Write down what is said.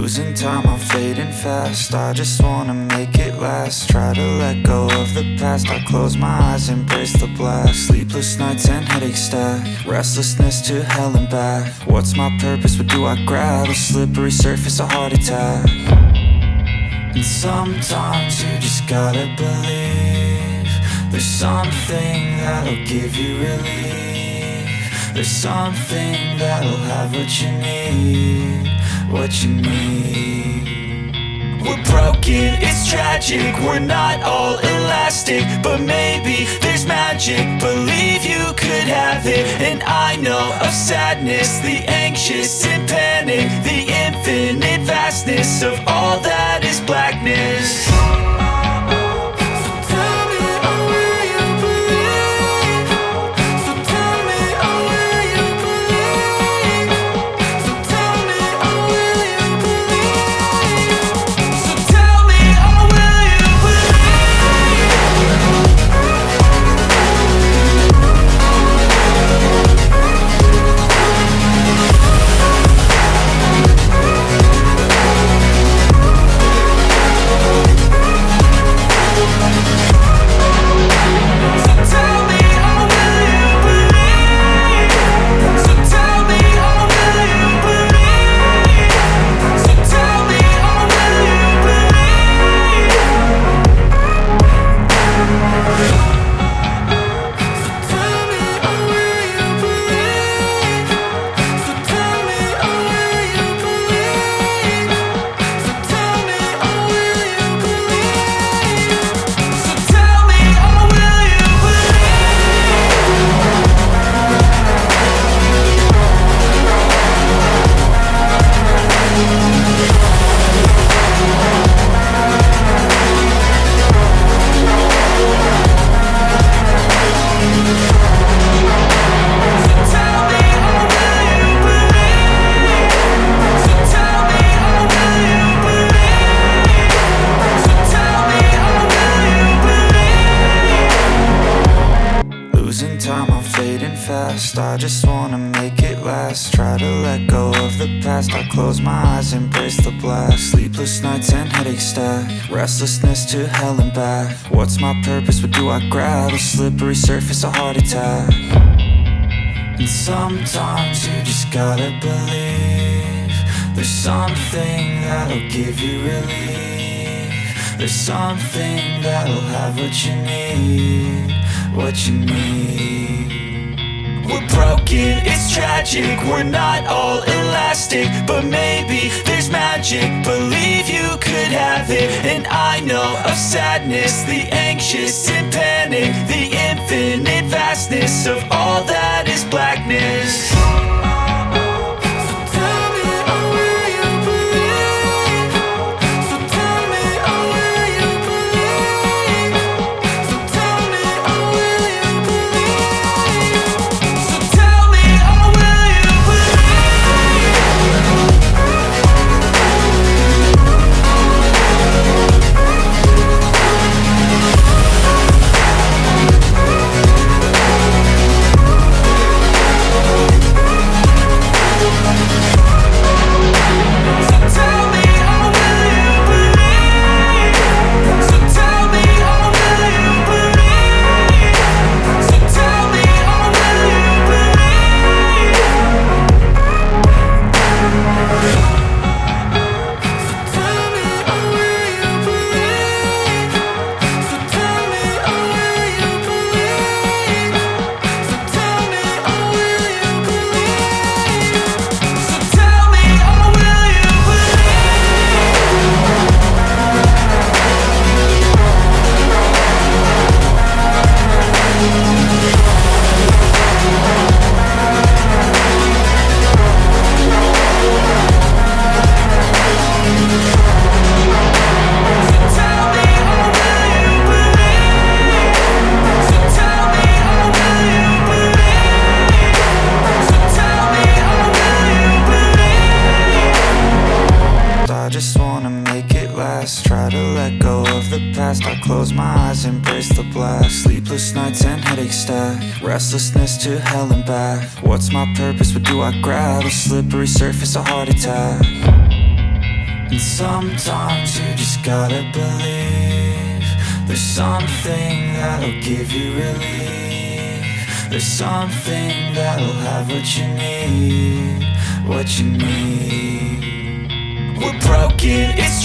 Losing time, I'm fading fast. I just wanna make it last. Try to let go of the past. I close my eyes, embrace the blast. Sleepless nights and headache stack. Restlessness to hell and back. What's my purpose? What do I grab? A slippery surface, a heart attack. And sometimes you just gotta believe there's something that'll give you relief. There's something that'll have what you need, what you need. We're broken, it's tragic, we're not all elastic, but maybe there's magic. Believe you could have it. And I know of sadness, the anxious and panic, the infinite vastness of all that is blackness. I just wanna make it last. Try to let go of the past. I close my eyes, embrace the blast. Sleepless nights and headache stack. Restlessness to hell and back. What's my purpose? What do I grab? A slippery surface, a heart attack. And sometimes you just gotta believe there's something that'll give you relief. There's something that'll have what you need, what you need. We're broken, it's tragic, we're not all elastic, but maybe there's magic. Believe you could have it. And I know of sadness, the anxious and panic, the infinite vastness of all that is blackness. I close my eyes, embrace the blast. Sleepless nights and headache stack. Restlessness to hell and back. What's my purpose? What do I grab? A slippery surface, a heart attack. And sometimes you just gotta believe there's something that'll give you relief. There's something that'll have what you need, what you need. We're broken, it's